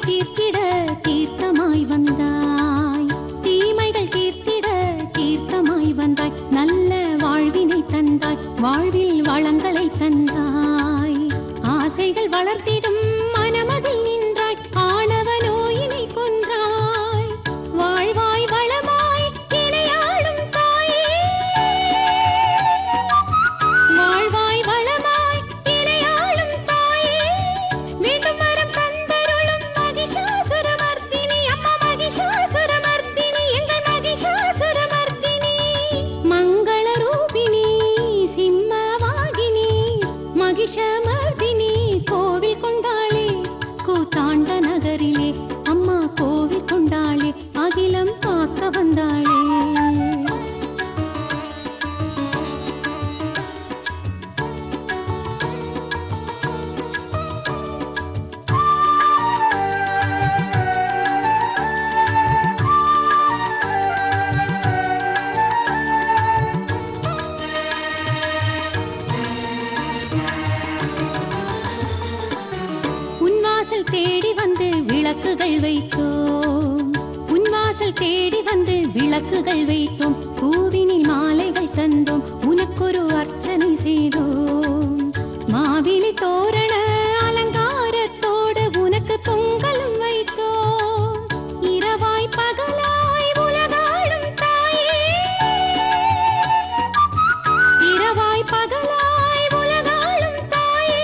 Speaker 5: தீர்த்திட தீர்த்தமாய் வந்தாய், தீமைகள் தீர்த்திட தீர்த்தமாய் வந்தாய், நல்ல வாழ்வினை தந்தாய், வாழ்வில் வளங்களை தந்தாய், ஆசைகள் வளர்த்திடும் மனமதில் நின்றாய், ஆணவ நோயினை கொன்றாய், வாழ்வாய் வளமாய் இணையாளும் தாயே, வாழ்வாய் வளமாய் இணையாளும் தாயே, வேண்டும் வரம் தந்தருளும் மகிஷாசுரமர்த்தினி அம்மா மகிஷாசுரமர்த்தினி எங்கள் மகிஷாசுரமர்த்தினி, மங்கள ரூபிணி சிம்மவாகினி மகிஷமர்தினி கோவில் கொண்டாளே கூத்தாண்ட நகரிலே அம்மா கோவில் கொண்டாளே அகிலம் காக்க வந்தாளே. உன்வாசல் தேடி வந்து விளக்குகள் வைத்தோம், உன்வாசல் தேடி வந்து விளக்குகள் வைத்தோம், பூவினில் மாலைகள் தந்தோம், உனக்கொரு அர்ச்சனை செய்தோம், மாவிலி தோரண அலங்காரத்தோடு உனக்கு பொங்கலும் வைத்தோம், இரவாய் பகலாய் உலகாளும் தாயே, இரவாய் பகலாய் உலகாளும் தாயே,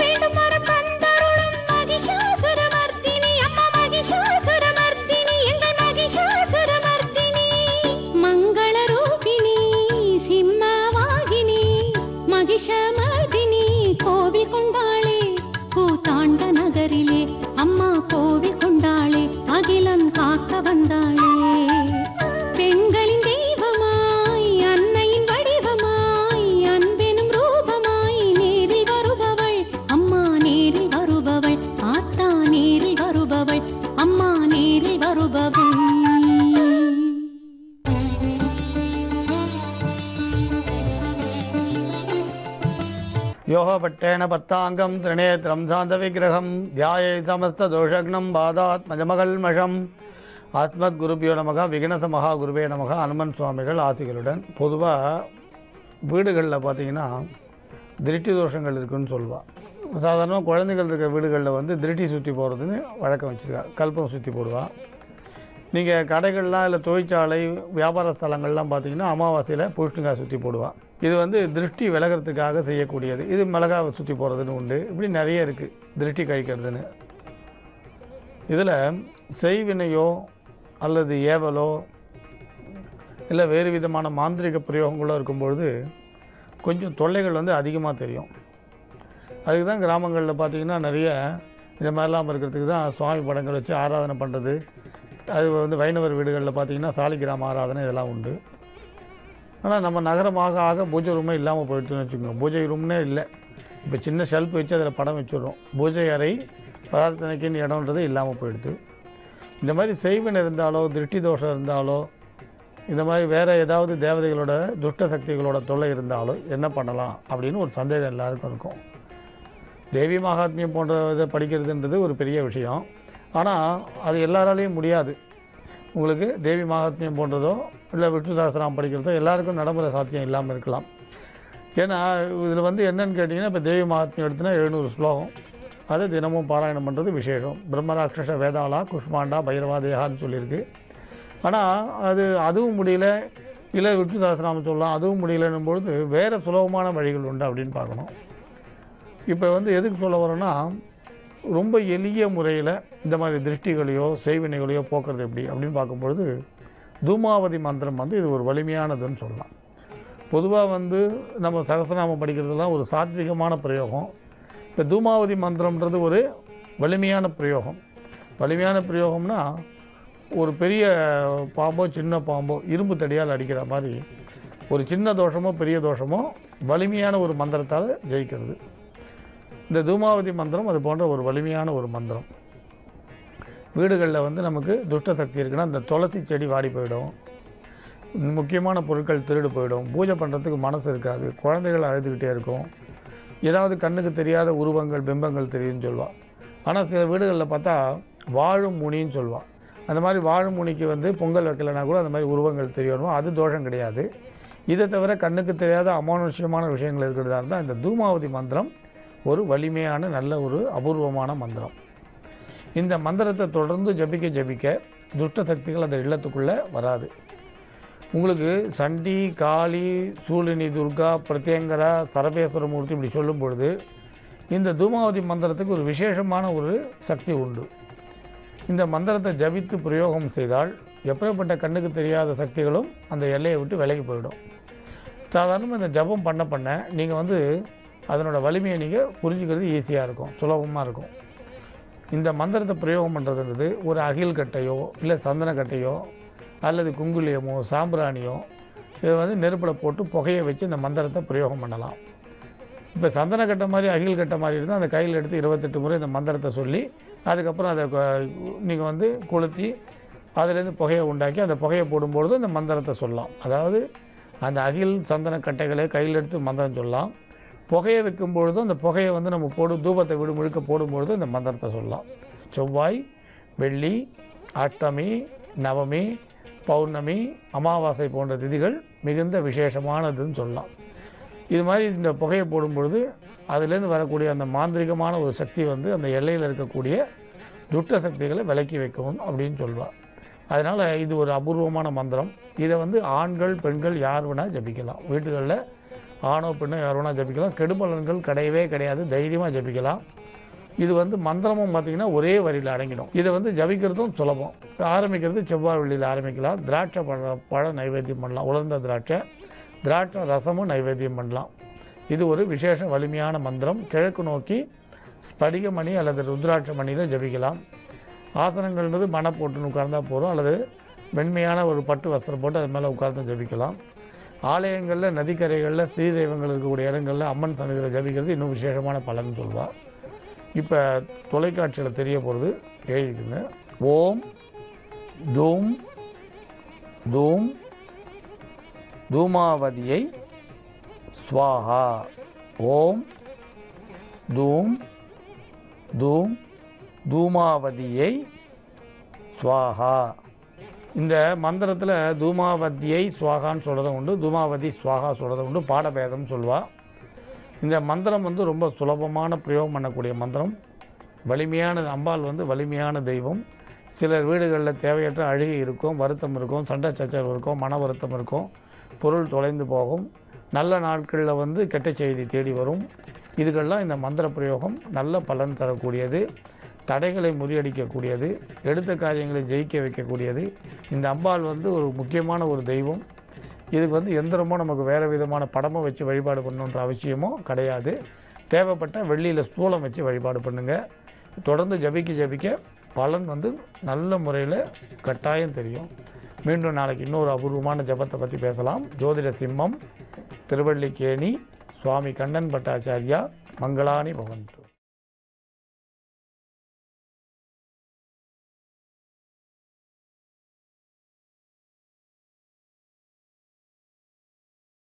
Speaker 5: வேண்டும் வரம் தந்தருளும் மகிஷாசுரமர்த்தினி அம்மா மகிஷாசுரமர்த்தினி எங்கள் மகிஷாசுரமர்த்தினி, மங்கள ரூபிணி சிம்மவாகினி மகிஷமர்தினி கோவில் கொண்டாளே கூத்தாண்ட நகரிலே அம்மா கோவில் கொண்டாளே அகிலம் காக்க வந்தாளே. பெண்களின் தெய்வமாய் அன்னையின் வடிவமாய் அன்பெனும் ரூபமாய் நேரில் வருபவள் அம்மா நேரில் வருபவள், ஆத்தா நேரில் வருபவள் அம்மா நேரில் வருபவள்.
Speaker 6: யோகப்பட்டேன பத்தாங்கம் திரிநேத்திரம் சாந்த விக்கிரகம் தியாயே சமஸ்த தோஷக்னம் பாதாத்மஜமகல்மஷம். ஆத்மத் குருபியோ நமக விக்னச மகா குருவே நமக. அனுமன் சுவாமிகள் ஆசிகளுடன். பொதுவாக வீடுகளில் பார்த்தீங்கன்னா திருஷ்டி தோஷங்கள் இருக்குதுன்னு சொல்லுவாள். சாதாரணமாக குழந்தைகள் இருக்கிற வீடுகளில் வந்து திருஷ்டி சுற்றி போகிறதுன்னு வழக்கம் வச்சுருக்கா. கல்பம் சுற்றி போடுவாள். நீங்கள் கடைகள்லாம் இல்லை தொழிற்சாலை வியாபார ஸ்தலங்கள்லாம் பார்த்தீங்கன்னா அமாவாசையில் பூஷ்ணிக்காய் சுற்றி போடுவாள். இது வந்து திருஷ்டி விலகிறதுக்காக செய்யக்கூடியது. இது மிளகாவை சுற்றி போகிறதுன்னு உண்டு. இப்படி நிறைய இருக்குது திருஷ்டி கழிக்கிறதுன்னு. இதில் செய்வினையோ அல்லது ஏவலோ இல்லை வேறு விதமான மாந்திரிக பிரயோகங்களோ இருக்கும்பொழுது கொஞ்சம் தொல்லைகள் வந்து அதிகமாக தெரியும். அதுக்கு தான் கிராமங்களில் பார்த்திங்கன்னா நிறைய இந்த மாதிரிலாம் இருக்கிறதுக்கு தான் சுவாமி படங்கள் வச்சு ஆராதனை பண்ணுறது. அது வந்து வைணவர் வீடுகளில் பார்த்திங்கன்னா சாலிகிராம ஆராதனை இதெல்லாம் உண்டு. ஆனால் நம்ம நகரமாக ஆக பூஜை ரூமே இல்லாமல் போயிடுச்சுன்னு வச்சுக்கோங்க. பூஜை ரூம்னே இல்லை. இப்போ சின்ன ஷெல்ஃப் வச்சு அதில் படம் வச்சுடுறோம். பூஜை அறை பிரார்த்தனைக்குன்னு இடம்ன்றது இல்லாமல் போயிடுது. இந்த மாதிரி செய்வன் இருந்தாலோ திருஷ்டி தோஷம் இருந்தாலோ இந்த மாதிரி வேறு ஏதாவது தேவதைகளோட துஷ்ட சக்திகளோட தொல்லை இருந்தாலோ என்ன பண்ணலாம் அப்படின்னு ஒரு சந்தேகம் எல்லாருக்கும் இருக்கும். தேவி மகாத்மியம் போன்ற இதை படிக்கிறதுன்றது ஒரு பெரிய விஷயம். ஆனால் அது எல்லாராலையும் முடியாது. உங்களுக்கு தேவி மகாத்மியம் போன்றதோ இல்லை விஷ்ணு சஹஸ்ரநாமம் படிக்கிறதோ எல்லாருக்கும் நடைமுறை சாத்தியம் இல்லாமல் இருக்கலாம். ஏன்னா இதில் வந்து என்னென்னு கேட்டிங்கன்னா இப்போ தேவி மகாத்மியம் எடுத்துனா 700 ஸ்லோகம். அதை தினமும் பாராயணம் பண்ணுறது விசேஷம். பிரம்மராட்சச வேதாளா குஷ்மாண்டா பைரவா தேகான்னு சொல்லியிருக்கு. ஆனால் அதுவும் முடியல, இல்லை விஷ்ணு சஹஸ்ரநாமம் சொல்லலாம், அதுவும் முடியலன்னும் பொழுது வேறு சுலபமான வழிகள் உண்டு அப்படின்னு பார்க்கணும். இப்போ வந்து எதுக்கு சொல்ல வரோன்னா, ரொம்ப எளிய முறையில் இந்த மாதிரி திருஷ்டிகளையோ செய்வினைகளையோ போக்குறது எப்படி அப்படின்னு பார்க்கும்பொழுது தூமாவதி மந்திரம் வந்து இது ஒரு வலிமையானதுன்னு சொல்லலாம். பொதுவாக வந்து நம்ம சகஸ்ரநாமம் படிக்கிறதுலாம் ஒரு சாத்விகமான பிரயோகம். இப்போ தூமாவதி மந்திரம்ன்றது ஒரு வலிமையான பிரயோகம். வலிமையான பிரயோகம்னா ஒரு பெரிய பாம்போ சின்ன பாம்போ இரும்பு தடியால் அடிக்கிற மாதிரி ஒரு சின்ன தோஷமோ பெரிய தோஷமோ வலிமையான ஒரு மந்திரத்தால் ஜெயிக்கிறது. இந்த தூமாவதி மந்திரம் அது போன்ற ஒரு வலிமையான ஒரு மந்திரம். வீடுகளில் வந்து நமக்கு துஷ்ட சக்தி இருக்குன்னா அந்த துளசி செடி வாடி போயிடும், முக்கியமான பொருட்கள் திருடு போயிடும், பூஜை பண்ணுறதுக்கு மனசு இருக்காது, குழந்தைகள் அழுதுகிட்டே இருக்கும், ஏதாவது கண்ணுக்கு தெரியாத உருவங்கள் பிம்பங்கள் தெரியும்னு சொல்லுவாள். ஆனால் சில வீடுகளில் பார்த்தா வாழும் முனின்னு சொல்லுவாள். அந்த மாதிரி வாழும் முனிக்கு வந்து பொங்கல் வைக்கலைன்னா கூட அந்த மாதிரி உருவங்கள் தெரியணும், அது தோஷம் கிடையாது. இதை தவிர கண்ணுக்கு தெரியாத அமானுஷ்யமான விஷயங்கள் இருக்கிறதா இருந்தால் இந்த தூமாவதி மந்திரம் ஒரு வலிமையான நல்ல ஒரு அபூர்வமான மந்திரம். இந்த மந்திரத்தை தொடர்ந்து ஜபிக்க துஷ்ட சக்திகள் அந்த இல்லத்துக்குள்ளே வராது. உங்களுக்கு சண்டி, காளி, சூலினி, துர்கா, பிரத்யங்கரா, சரபேஸ்வரமூர்த்தி இப்படி சொல்லும் பொழுது இந்த தூமாவதி மந்திரத்துக்கு ஒரு விசேஷமான ஒரு சக்தி உண்டு. இந்த மந்திரத்தை ஜபித்து பிரயோகம் செய்தால் எப்படிப்பட்ட கண்ணுக்கு தெரியாத சக்திகளும் அந்த எல்லையை விட்டு விலகி போயிடும். சாதாரணமாக இந்த ஜபம் பண்ண நீங்கள் வந்து அதனோட வலிமையை நீங்கள் புரிஞ்சுக்கிறது ஈஸியாக இருக்கும், சுலபமாக இருக்கும். இந்த மந்திரத்தை பிரயோகம் பண்ணுறதுன்றது ஒரு அகில் கட்டையோ இல்லை சந்தன கட்டையோ அல்லது குங்குலியமோ சாம்பிராணியோ இதை வந்து நெருப்பில் போட்டு புகையை வச்சு இந்த மந்திரத்தை பிரயோகம் பண்ணலாம். இப்போ சந்தன கட்டை மாதிரி அகில் கட்டை மாதிரி இருந்தால் அந்த கையில் எடுத்து 28 முறை இந்த மந்திரத்தை சொல்லி அதுக்கப்புறம் அதை நீங்கள் வந்து கொளுத்தி அதுலேருந்து புகையை உண்டாக்கி அந்த புகையை போடும்பொழுது இந்த மந்திரத்தை சொல்லலாம். அதாவது அந்த அகில் சந்தன கட்டைகளை கையில் எடுத்து மந்திரம் சொல்லலாம். புகையை வைக்கும்பொழுதும் அந்த புகையை வந்து நம்ம தூபத்தை விடு முழுக்க போடும்பொழுது இந்த மந்திரத்தை சொல்லலாம். செவ்வாய், வெள்ளி, அஷ்டமி, நவமி, பௌர்ணமி, அமாவாசை போன்ற திதிகள் மிகுந்த விசேஷமானதுன்னு சொல்லலாம். இது மாதிரி இந்த புகையை போடும்பொழுது அதுலேருந்து வரக்கூடிய அந்த மாந்திரிகமான ஒரு சக்தி வந்து அந்த எல்லையில் இருக்கக்கூடிய துஷ்ட சக்திகளை விலக்கி வைக்கும் அப்படின்னு சொல்லுவாள். அதனால் இது ஒரு அபூர்வமான மந்திரம். இதை வந்து ஆண்கள் பெண்கள் யார் வேணால் ஜபிக்கலாம். வீட்டுகளில் ஆணோ பெண்ணோ யார் வேணால் ஜபிக்கலாம். கெடுபலன்கள் கிடையவே கிடையாது, தைரியமாக ஜபிக்கலாம். இது வந்து மந்திரமும் பார்த்திங்கன்னா ஒரே வரியில் அடங்கிடும். இதை வந்து ஜபிக்கிறதும் சுலபம். ஆரம்பிக்கிறது செவ்வாய் வெள்ளியில் ஆரம்பிக்கலாம். திராட்சை பழம் நைவேத்தியம் பண்ணலாம். உலர்ந்த திராட்சை ரசமும் நைவேத்தியம் பண்ணலாம். இது ஒரு விசேஷ வலிமையான மந்திரம். கிழக்கு நோக்கி ஸ்படிகமணி அல்லது ருத்ராட்ச மணியில் ஜபிக்கலாம். ஆசனங்கள்ன்றது மனை போட்டு உட்கார்ந்தால் போதும், அல்லது வெண்மையான ஒரு பட்டு வஸ்திரம் போட்டு அது மேலே உட்கார்ந்து ஜபிக்கலாம். ஆலயங்களில், நதிக்கரைகளில், ஸ்ரீ தெய்வங்கள் இருக்கக்கூடிய இடங்களில் அம்மன் சன்னதியில் ஜபிக்கிறது இன்னும் விசேஷமான பலன் சொல்வார். இப்போ தொலைக்காட்சியில் தெரிய போகிறது எழுதிக்குங்க. ஓம் தூம் தூம் தூமாவதியை ஸ்வாஹா. ஓம் தூம் தூம் தூமாவதியை ஸ்வாஹா. இந்த மந்திரத்தில் தூமாவதியை ஸ்வாகான்னு சொல்கிறதும் உண்டு, தூமாவதி ஸ்வாகா சொல்கிறதும் உண்டு. பாடபேதம் சொல்லுவாள். இந்த மந்திரம் வந்து ரொம்ப சுலபமான பிரயோகம் பண்ணக்கூடிய மந்திரம். வலிமையான அம்பாள் வந்து வலிமையான தெய்வம். சிலர் வீடுகளில் தேவையற்ற அழுகை இருக்கும், வருத்தம் இருக்கும், சண்டை சச்சரவு இருக்கும், மன வருத்தம் இருக்கும், பொருள் தொலைந்து போகும், நல்ல நாட்களில் வந்து கெட்ட செய்தி தேடி வரும். இதுக்கெல்லாம் இந்த மந்திர பிரயோகம் நல்ல பலன் தரக்கூடியது, தடைகளை முறியடிக்கக்கூடியது, எடுத்த காரியங்களை ஜெயிக்க வைக்கக்கூடியது. இந்த அம்பாள் வந்து ஒரு முக்கியமான ஒரு தெய்வம். இதுக்கு வந்து எந்திரமோ நமக்கு வேறு விதமான படமோ வச்சு வழிபாடு பண்ணணுன்ற அவசியமோ கிடையாது. தேவைப்பட்ட வெள்ளியில் ஸ்தூலம் வச்சு வழிபாடு பண்ணுங்கள். தொடர்ந்து ஜபிக்க பலன் வந்து நல்ல முறையில் கட்டாயம் தெரியும். மீண்டும் நாளைக்கு இன்னொரு அபூர்வமான ஜபத்தை பற்றி பேசலாம். ஜோதிட சிம்மம், திருவள்ளிக்கேணி, சுவாமி கண்ணன் பட்டாச்சாரியா. மங்களானி பவந்து.